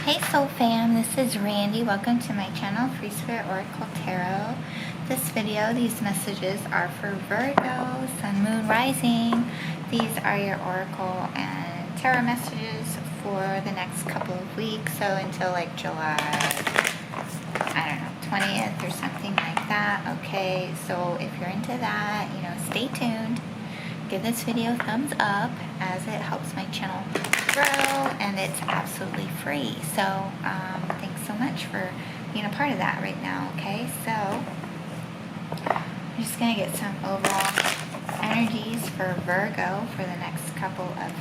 Hey Soul Fam, this is Randee. Welcome to my channel, Free Spirit Oracle Tarot. This video, these messages are for Virgo, Sun, Moon, Rising. These are your Oracle and Tarot messages for the next couple of weeks, so until like July, I don't know, 20th or something like that. Okay, so if you're into that, stay tuned. Give this video a thumbs up as it helps my channel grow, and it's absolutely free. So thanks so much for being a part of that right now. Okay, so I'm just gonna get some overall energies for Virgo for the next couple of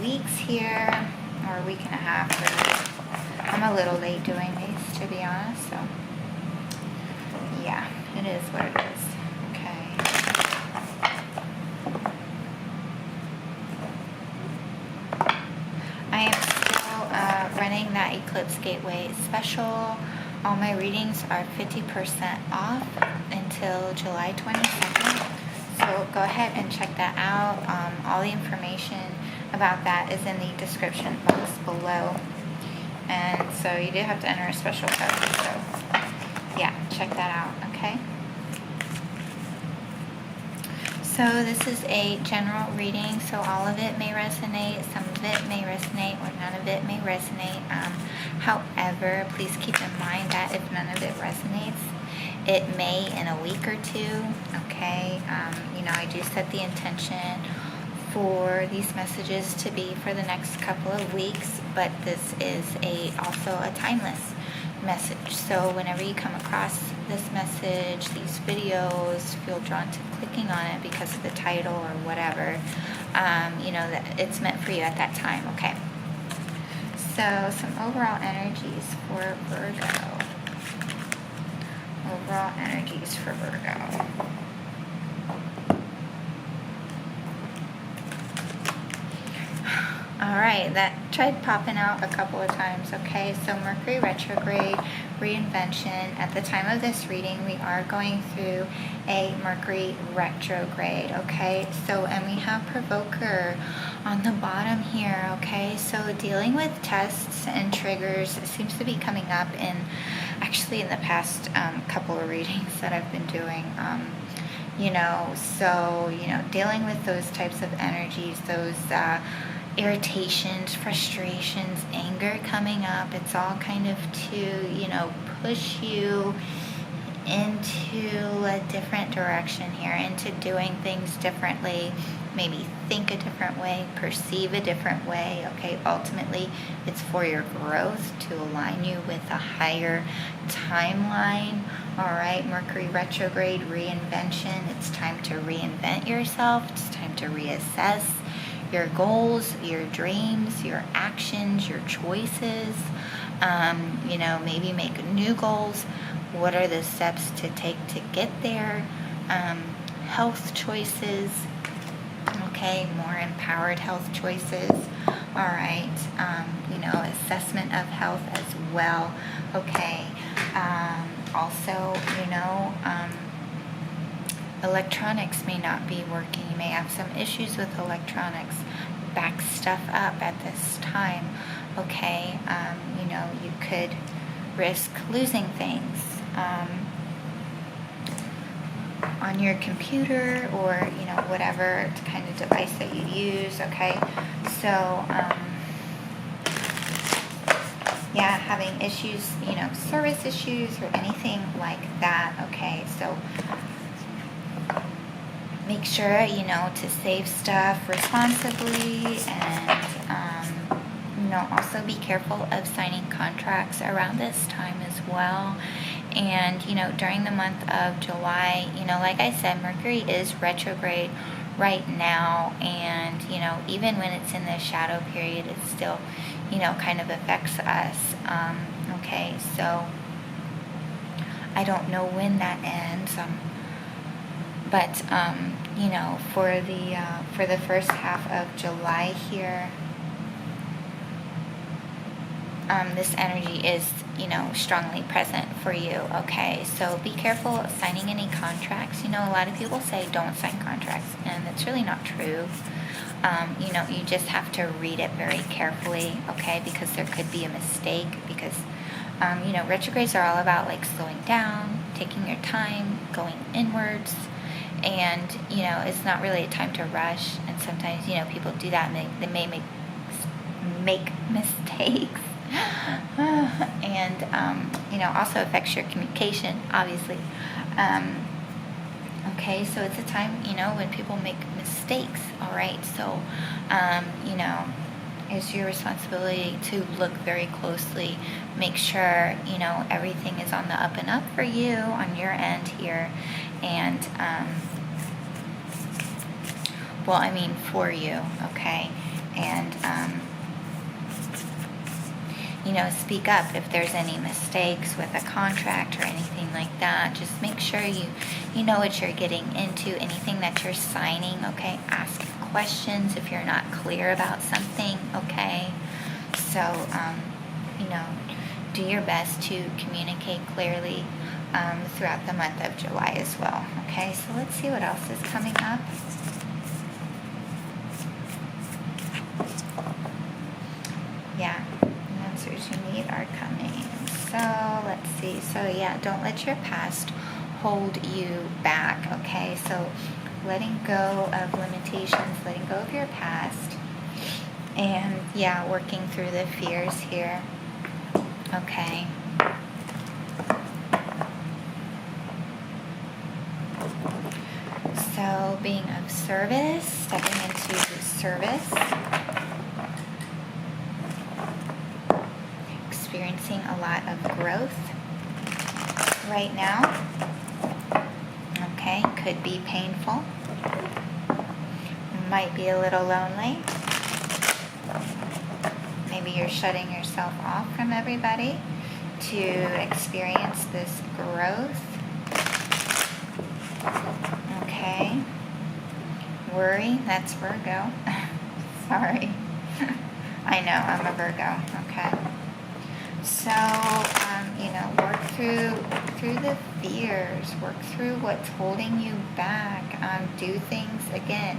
weeks here, or a week and a half really. I'm a little late doing these, to be honest, so yeah, it is what it is. I am still running that Eclipse Gateway special. All my readings are 50% off until July 22nd. So go ahead and check that out. All the information about that is in the description box below. And so you do have to enter a special code. So yeah, check that out, okay? So this is a general reading, so all of it may resonate, some of it may resonate, or none of it may resonate. However, please keep in mind that if none of it resonates, it may in a week or two, okay? I do set the intention for these messages to be for the next couple of weeks, but this is also a timeless message. So whenever you come across this message, these videos, feel drawn to clicking on it because of the title or whatever, that it's meant for you at that time, okay? So some overall energies for Virgo. Overall energies for Virgo. Alright, that tried popping out a couple of times, okay? So Mercury retrograde, reinvention. At the time of this reading, we are going through a Mercury retrograde, okay? So, and we have Provoker on the bottom here, okay? So dealing with tests and triggers seems to be coming up actually in the past couple of readings that I've been doing. Dealing with those types of energies, those irritations, frustrations, anger coming up. It's all kind of to, push you into a different direction here, into doing things differently, maybe think a different way, perceive a different way, okay? Ultimately, it's for your growth, to align you with a higher timeline, all right? Mercury retrograde, reinvention. It's time to reinvent yourself. It's time to reassess your goals, your dreams, your actions, your choices, maybe make new goals. What are the steps to take to get there? Health choices, okay, more empowered health choices, all right, assessment of health as well, okay, also, electronics may not be working. You may have some issues with electronics. Back stuff up at this time, okay? You could risk losing things on your computer or, whatever kind of device that you use, okay? So, having issues, service issues or anything like that, okay? So, make sure, to save stuff responsibly, and, also be careful of signing contracts around this time as well. And, during the month of July, like I said, Mercury is retrograde right now, and, even when it's in the shadow period, it still, kind of affects us, okay? So, I don't know when that ends, but for the first half of July here, this energy is strongly present for you, okay? So be careful of signing any contracts. A lot of people say don't sign contracts, and it's really not true. You know, you just have to read it very carefully, okay, because there could be a mistake, because you know, retrogrades are all about like slowing down, taking your time, going inwards, and you know, it's not really a time to rush. And sometimes, you know, people do that, and they may make mistakes, and you know, also affects your communication, obviously. Okay, so it's a time, you know, when people make mistakes. All right, so you know, it's your responsibility to look very closely, make sure, you know, everything is on the up and up for you on your end here, and well, I mean for you, okay, and you know, speak up if there's any mistakes with a contract or anything like that. Just make sure you know what you're getting into, anything that you're signing, okay? Ask questions if you're not clear about something, okay? So, you know, do your best to communicate clearly throughout the month of July as well, okay? So let's see what else is coming up. Yeah, the answers you need are coming. So let's see. So yeah, don't let your past hold you back, okay? So letting go of limitations, letting go of your past, and yeah, working through the fears here, okay? So being of service, stepping into service, experiencing a lot of growth right now. Okay, could be painful, might be a little lonely. Maybe you're shutting yourself off from everybody to experience this growth. Okay, worry, that's Virgo. Sorry. I know, I'm a Virgo, okay. So, you know, work through the fears, work through what's holding you back, do things again,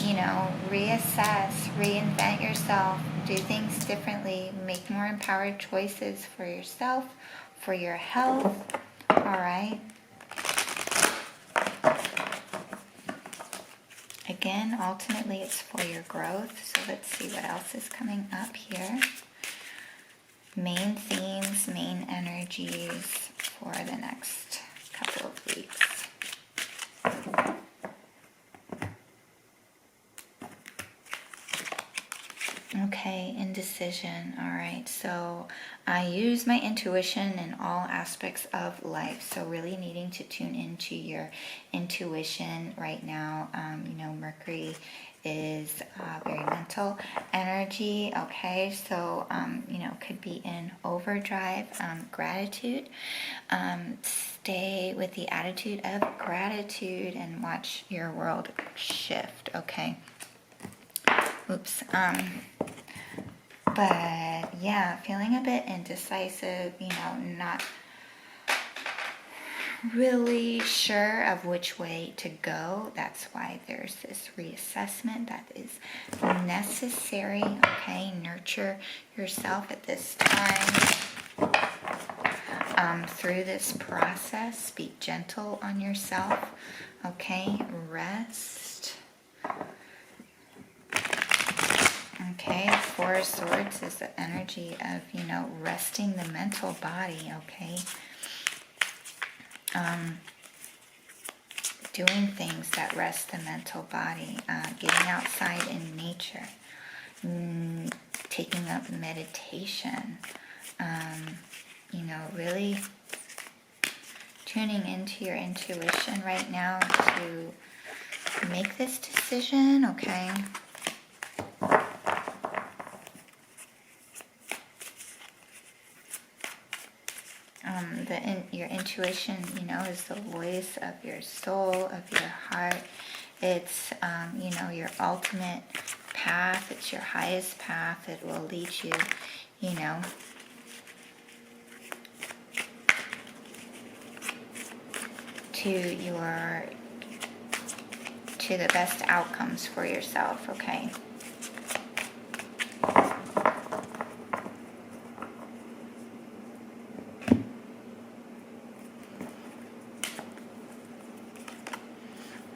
you know, reassess, reinvent yourself, do things differently, make more empowered choices for yourself, for your health, all right? Again, ultimately it's for your growth, so let's see what else is coming up here. Main themes, main energies for the next couple of weeks. Okay, indecision. All right, so I use my intuition in all aspects of life. So really needing to tune into your intuition right now. You know, Mercury is very mental energy. Okay, so you know, could be in overdrive. Gratitude. Stay with the attitude of gratitude and watch your world shift. Okay. Oops. But yeah, feeling a bit indecisive, you know, not really sure of which way to go. That's why there's this reassessment that is necessary, okay? Nurture yourself at this time. Through this process, be gentle on yourself, okay? Rest. Okay, Four of Swords is the energy of, you know, resting the mental body, okay? Doing things that rest the mental body, getting outside in nature, taking up meditation, you know, really tuning into your intuition right now to make this decision, okay? Your intuition, you know, is the voice of your soul, of your heart. It's, you know, your ultimate path. It's your highest path. It will lead you, you know, to to the best outcomes for yourself, okay?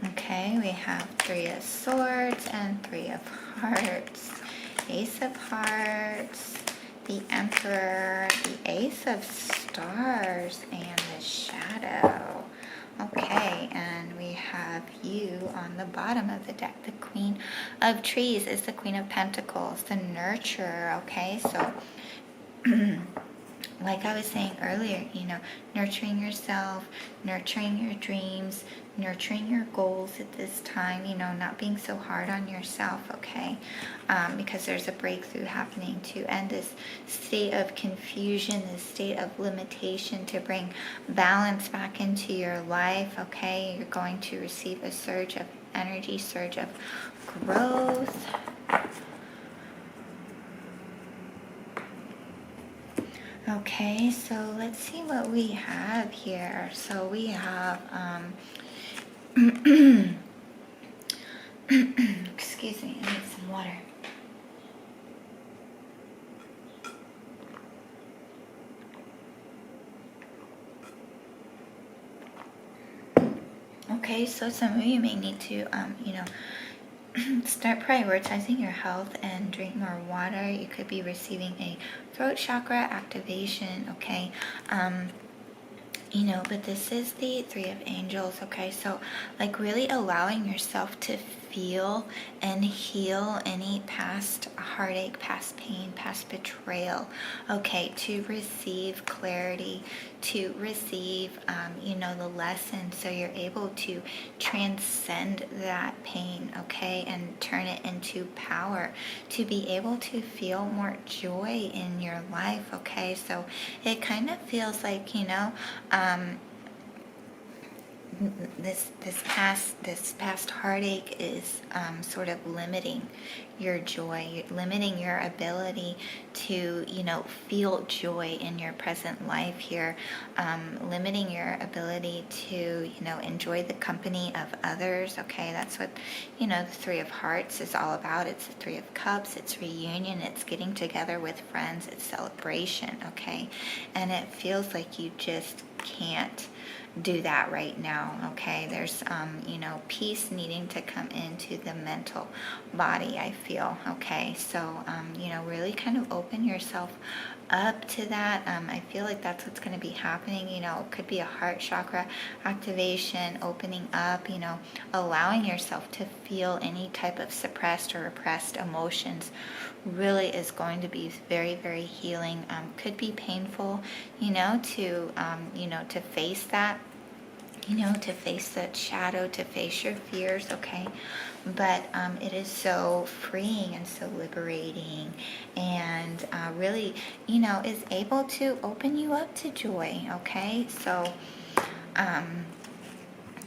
Okay, we have 3 of Swords and 3 of Hearts. Ace of Hearts, the Emperor, the Ace of Stars, and the Shadow. Okay, and we have you on the bottom of the deck. The Queen of Trees is the Queen of Pentacles, the nurturer, okay? So like I was saying earlier, you know, nurturing yourself, nurturing your dreams, nurturing your goals at this time, you know, not being so hard on yourself, okay? Because there's a breakthrough happening to end this state of confusion, this state of limitation, to bring balance back into your life, okay? You're going to receive a surge of energy, surge of growth. Okay, so let's see what we have here. So we have, excuse me, I need some water. Okay, so some of you may need to, you know, start prioritizing your health and drink more water. You could be receiving a throat chakra activation, okay? You know, but this is the 3 of Angels, okay? So, like, really allowing yourself to feel and heal any past heartache, past pain, past betrayal, okay? To receive clarity, to receive, you know, the lesson, so you're able to transcend that pain, okay? And turn it into power, to be able to feel more joy in your life, okay? So it kind of feels like, you know, this past heartache is sort of limiting your joy, limiting your ability to, you know, feel joy in your present life here, limiting your ability to, you know, enjoy the company of others, okay? That's what, you know, the 3 of Hearts is all about. It's the 3 of Cups, it's reunion, it's getting together with friends, it's celebration, okay? And it feels like you just can't do that right now, okay? There's, you know, peace needing to come into the mental body, I feel, okay? So, you know, really kind of open yourself up to that. I feel like that's what's going to be happening. You know, it could be a heart chakra activation, opening up, you know, allowing yourself to feel any type of suppressed or repressed emotions really is going to be very, very healing. Could be painful, you know, to face that, you know, to face that shadow, to face your fears, okay? But it is so freeing and so liberating, and really, you know, is able to open you up to joy, okay? So,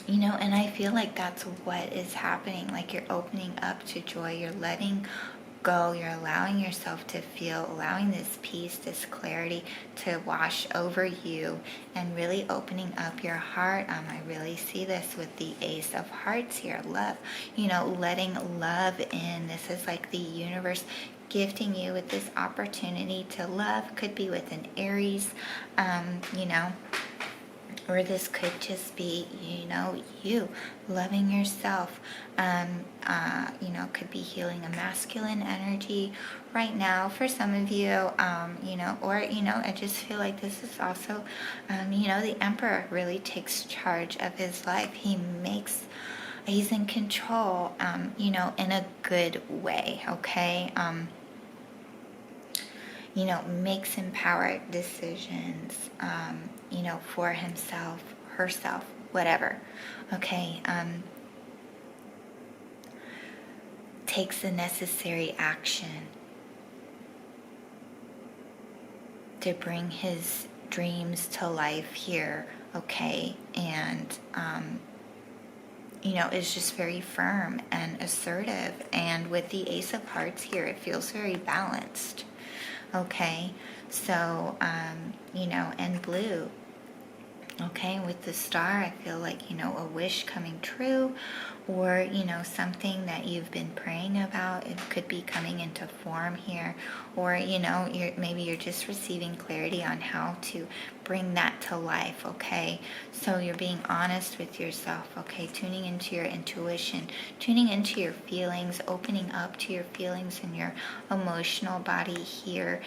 you know, and I feel like that's what is happening. Like, you're opening up to joy, you're letting go, you're allowing yourself to feel, allowing this peace, this clarity to wash over you, and really opening up your heart. I really see this with the Ace of Hearts here, love, you know, letting love in. This is like the universe gifting you with this opportunity to love. Could be with an Aries, you know, or this could just be, you know, you loving yourself. You know, could be healing a masculine energy right now for some of you, you know, or, you know, I just feel like this is also, you know, the Emperor really takes charge of his life. He's in control, you know, in a good way, okay? You know, makes empowered decisions, you know, for himself, herself, whatever, okay? Takes the necessary action to bring his dreams to life here, okay? And, you know, is just very firm and assertive. And with the Ace of Hearts here, it feels very balanced. Okay, so, you know, and blue, okay, with the Star, I feel like, you know, a wish coming true, or, you know, something that you've been praying about. It could be coming into form here, or, you know, maybe you're just receiving clarity on how to bring that to life, okay? So you're being honest with yourself, okay? Tuning into your intuition, tuning into your feelings, opening up to your feelings and your emotional body here,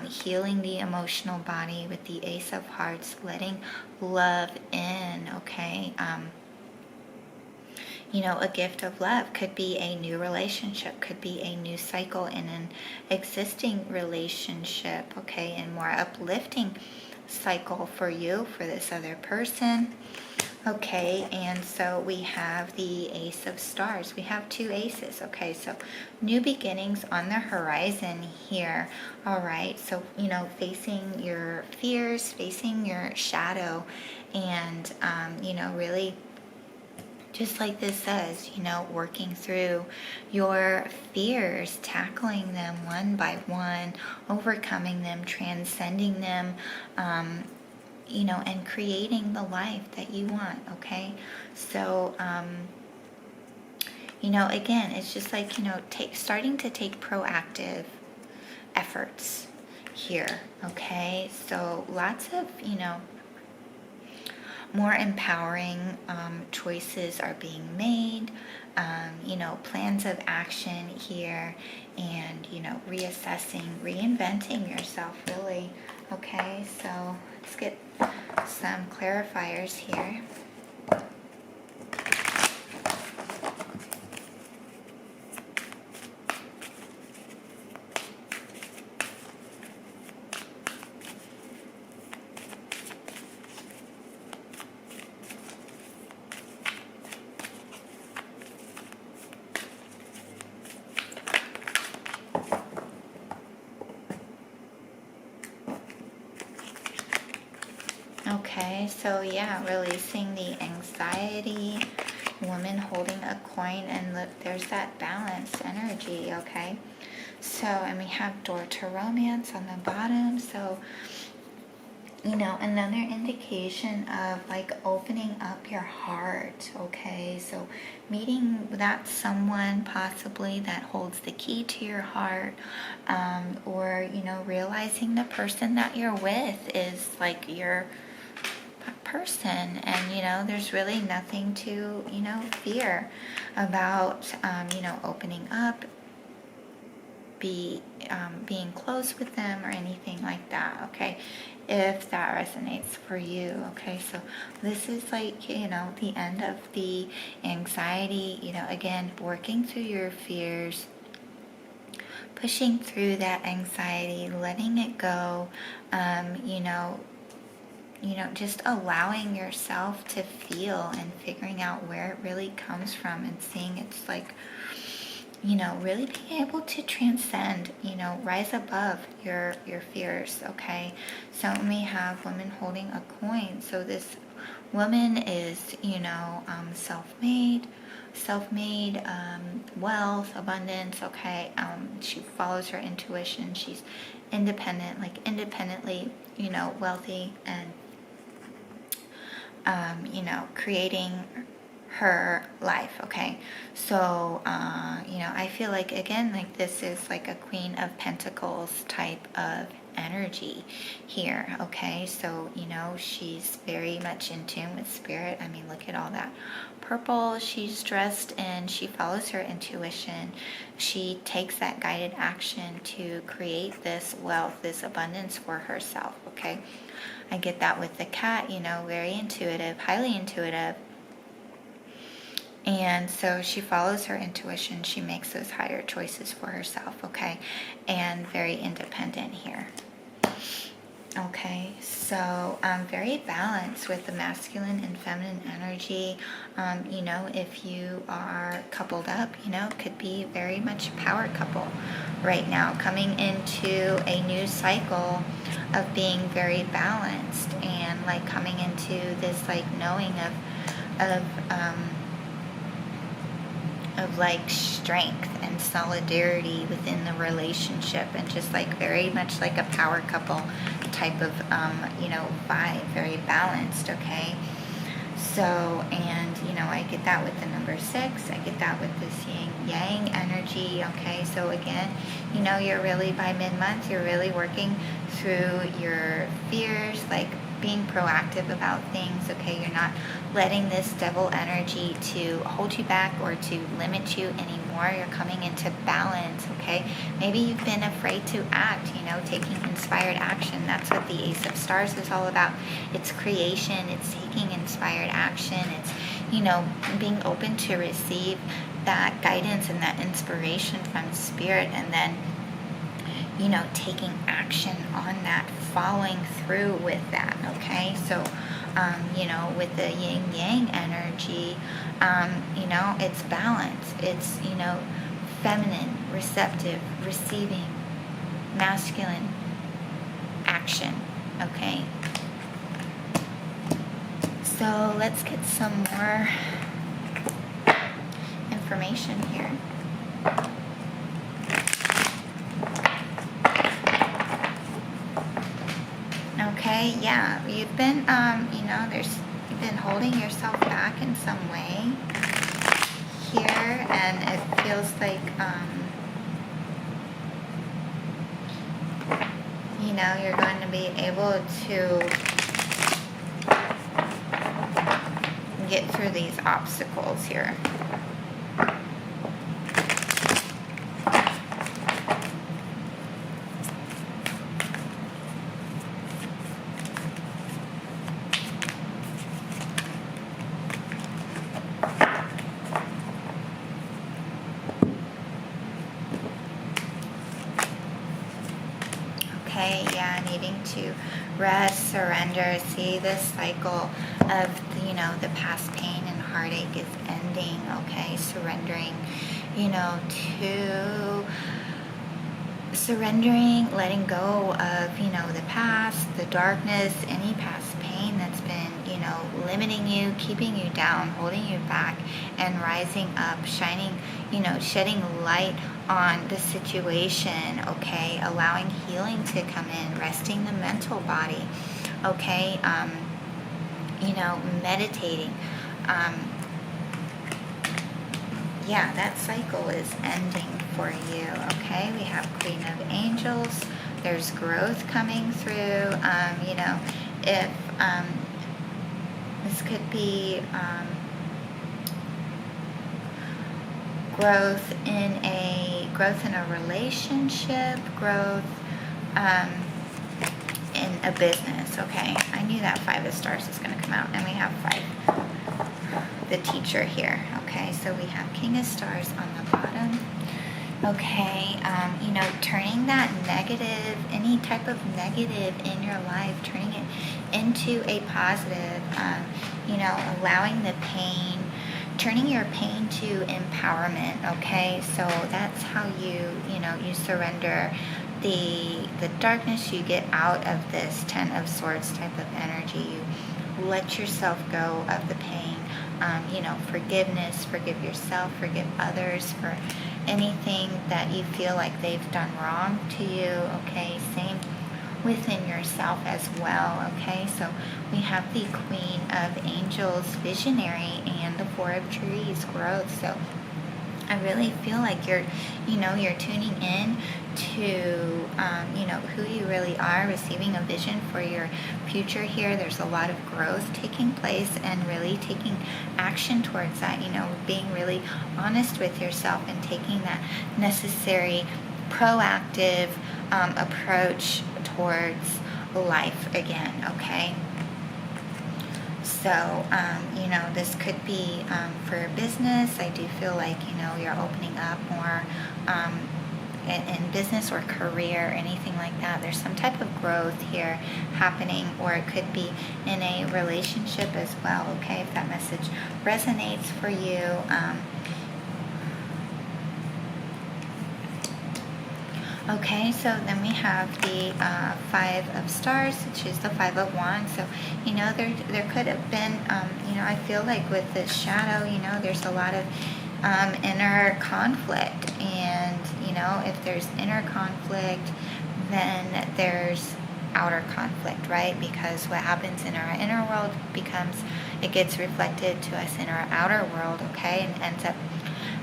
healing the emotional body with the Ace of Hearts, letting love in, okay? You know, a gift of love could be a new relationship, could be a new cycle in an existing relationship, okay, and more uplifting cycle for you, for this other person. Okay, and so we have the Ace of Stars. We have two aces, okay, so new beginnings on the horizon here. All right, so, you know, facing your fears, facing your shadow, and, you know, really, just like this says, you know, working through your fears, tackling them one by one, overcoming them, transcending them, you know, and creating the life that you want, okay? So, you know, again, it's just like, you know, starting to take proactive efforts here, okay? So lots of, you know, more empowering choices are being made, you know, plans of action here, and, you know, reassessing, reinventing yourself, really. Okay, so let's get some clarifiers here. Okay, so yeah, releasing the anxiety, woman holding a coin, and look, there's that balanced energy, okay? So, and we have door to romance on the bottom, so, you know, another indication of like opening up your heart, okay? So meeting that someone possibly that holds the key to your heart, or, you know, realizing the person that you're with is like your person, and, you know, there's really nothing to, you know, fear about, you know, opening up, being close with them or anything like that, okay, if that resonates for you. Okay, so this is like, you know, the end of the anxiety, you know, again, working through your fears, pushing through that anxiety, letting it go, you know, just allowing yourself to feel and figuring out where it really comes from, and seeing it's like, you know, really being able to transcend, you know, rise above your fears, okay? So we have women holding a coin. So this woman is, you know, self-made, wealth, abundance, okay? She follows her intuition. She's independent, like independently, you know, wealthy, and you know, creating her life, okay? So, you know, I feel like, again, like this is like a Queen of Pentacles type of energy here, okay? So, you know, she's very much in tune with spirit. I mean, look at all that purple she's dressed in. She follows her intuition. She takes that guided action to create this wealth, this abundance for herself, okay? I get that with the cat, you know, very intuitive, highly intuitive. And so she follows her intuition. She makes those higher choices for herself, okay? And very independent here. Okay, so very balanced with the masculine and feminine energy. You know, if you are coupled up, you know, could be very much a power couple right now, coming into a new cycle of being very balanced, and like coming into this like knowing of like strength and solidarity within the relationship, and just like very much like a power couple type of you know, vibe, very balanced, okay? So, and you know, I get that with the number 6. I get that with this yin yang energy. Okay, so again, you know, you're really, by mid-month, you're really working through your fears, like being proactive about things. Okay, you're not letting this devil energy to hold you back or to limit you anymore. You're coming into balance. Okay, maybe you've been afraid to act, you know, taking inspired action. That's what the Ace of Stars is all about. It's creation, it's taking inspired action, it's, you know, being open to receive that guidance and that inspiration from spirit, and then, you know, taking action on that, following through with that. Okay, so you know, with the yin yang energy, you know, it's balance, it's, you know, feminine, receptive, receiving, masculine, action. Okay, so let's get some more information here. Okay, yeah, you've been, you know, you've been holding yourself back in some way here, and it feels like, you know, you're going to be able to get through these obstacles here. Yeah, needing to rest, surrender. See, this cycle of, you know, the past pain and heartache is ending. Okay, surrendering, you know, letting go of, you know, the past, the darkness, any past pain that's been, you know, limiting you, keeping you down, holding you back, and rising up, shining, you know, shedding light on the situation. Okay, allowing healing to come in, resting the mental body. Okay, you know, meditating. Yeah, that cycle is ending for you. Okay, we have Queen of Angels. There's growth coming through. You know, if this could be growth in a relationship, growth in a business. Okay, I knew that 5 of Stars was going to come out, and we have 5, the teacher here. Okay, so we have King of Stars on the bottom. Okay, you know, turning that negative, any type of negative in your life, turning it into a positive, you know, allowing the pain, turning your pain to empowerment. Okay, so that's how you know, you surrender the darkness, you get out of this 10 of Swords type of energy, you let yourself go of the pain. You know, forgiveness, forgive yourself, forgive others for anything that you feel like they've done wrong to you. Okay, same within yourself as well. Okay, so we have the Queen of Angels, visionary, and the 4 of Trees, growth. So I really feel like you're tuning in to, you know, who you really are, receiving a vision for your future here. There's a lot of growth taking place and really taking action towards that, you know, being really honest with yourself and taking that necessary proactive approach towards life again. Okay, so you know, this could be for business. I do feel like, you know, you're opening up more in business or career, anything like that. There's some type of growth here happening, or it could be in a relationship as well. Okay, if that message resonates for you. Okay, so then we have the 5 of Stars, which is the 5 of Wands. So, you know, there could have been, you know, I feel like with this shadow, you know, there's a lot of inner conflict. And, you know, if there's inner conflict, then there's outer conflict, right? Because what happens in our inner world it gets reflected to us in our outer world, okay? And ends up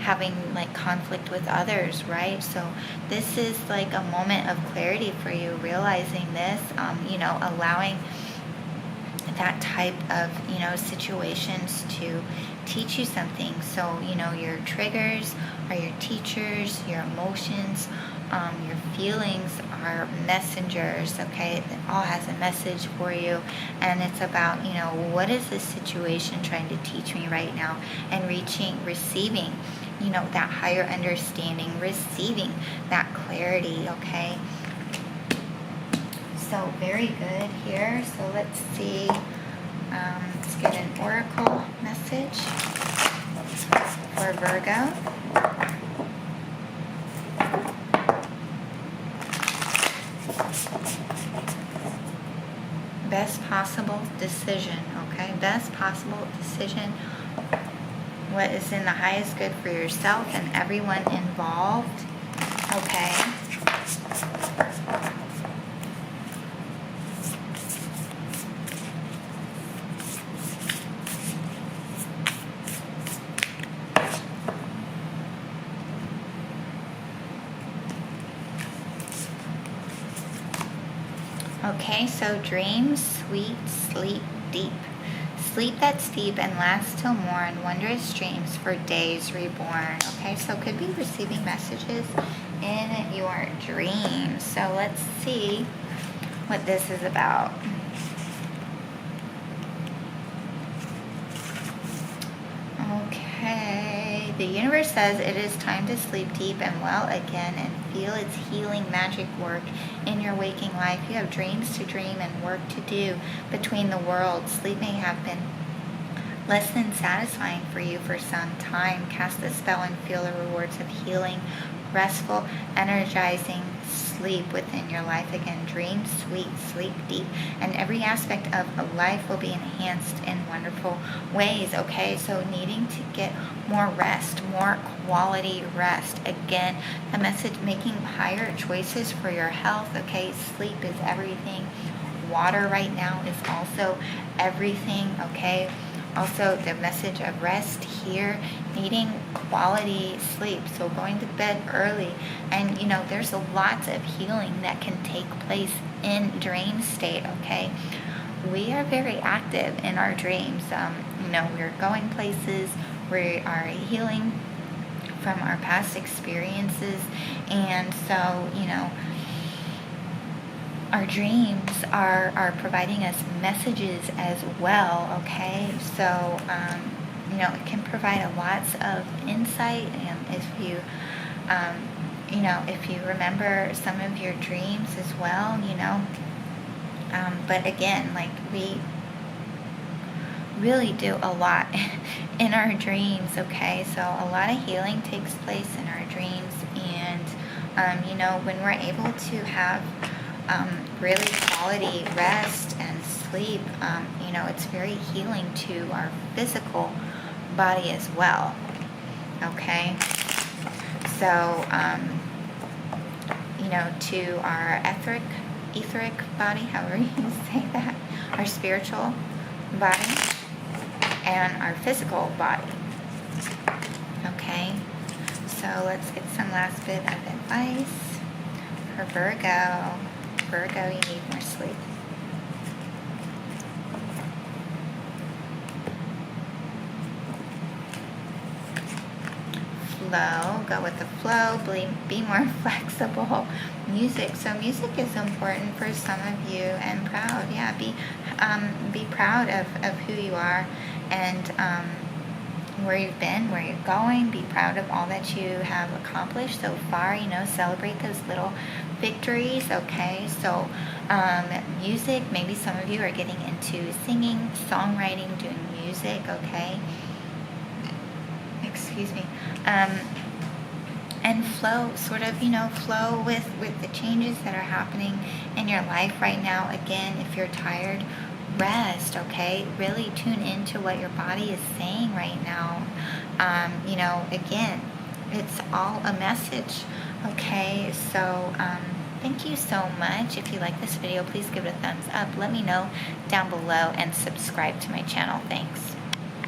having like conflict with others, right? So this is like a moment of clarity for you, realizing this, allowing that type of, situations to teach you something. So, your triggers are your teachers, your emotions, your feelings are messengers, okay? It all has a message for you. And it's about, what is this situation trying to teach me right now? And receiving, that higher understanding, receiving that clarity, okay? So very good here. So let's see. Let's get an oracle message for Virgo. Best possible decision, okay? Best possible decision. What is in the highest good for yourself and everyone involved, okay? Okay, so dream sweet, sleep deep. Sleep that's deep and lasts till morn, wondrous dreams for days reborn. Okay, so could be receiving messages in your dreams. So let's see what this is about. Okay, the universe says it is time to sleep deep and well again and feel its healing magic work in your waking life. You have dreams to dream and work to do between the worlds. Sleep may have been less than satisfying for you for some time. Cast the spell and feel the rewards of healing, restful, energizing sleep within your life again. Dream sweet, sleep deep, and every aspect of life will be enhanced in wonderful ways, okay? So needing to get more rest, more quality rest. Again, the message, making higher choices for your health, okay? Sleep is everything. Water right now is also everything, okay? Also, the message of rest here, needing quality sleep, so going to bed early. And, there's lots of healing that can take place in dream state, okay? We are very active in our dreams. We're going places, we are healing from our past experiences. And so, our dreams are providing us messages as well, okay? So, it can provide lots of insight, and if you, if you remember some of your dreams as well, but again, like we really do a lot in our dreams, okay? So a lot of healing takes place in our dreams, and, when we're able to have really quality rest and sleep, it's very healing to our physical body as well, okay? So, to our etheric body, however you say that, our spiritual body, and our physical body, okay? So let's get some last bit of advice for Virgo. Virgo, you need more sleep. Flow, go with the flow, be more flexible. Music, so music is important for some of you, and proud, yeah, be proud of who you are, and where you've been, where you're going. Be proud of all that you have accomplished so far. Celebrate those little victories, okay? So music, maybe some of you are getting into singing, songwriting, doing music, okay? Excuse me. And flow, sort of, flow with the changes that are happening in your life right now. Again, if you're tired, rest, okay? Really tune into what your body is saying right now. Again, it's all a message, okay? So Thank you so much. If you like this video, please give it a thumbs up. Let me know down below and subscribe to my channel. Thanks.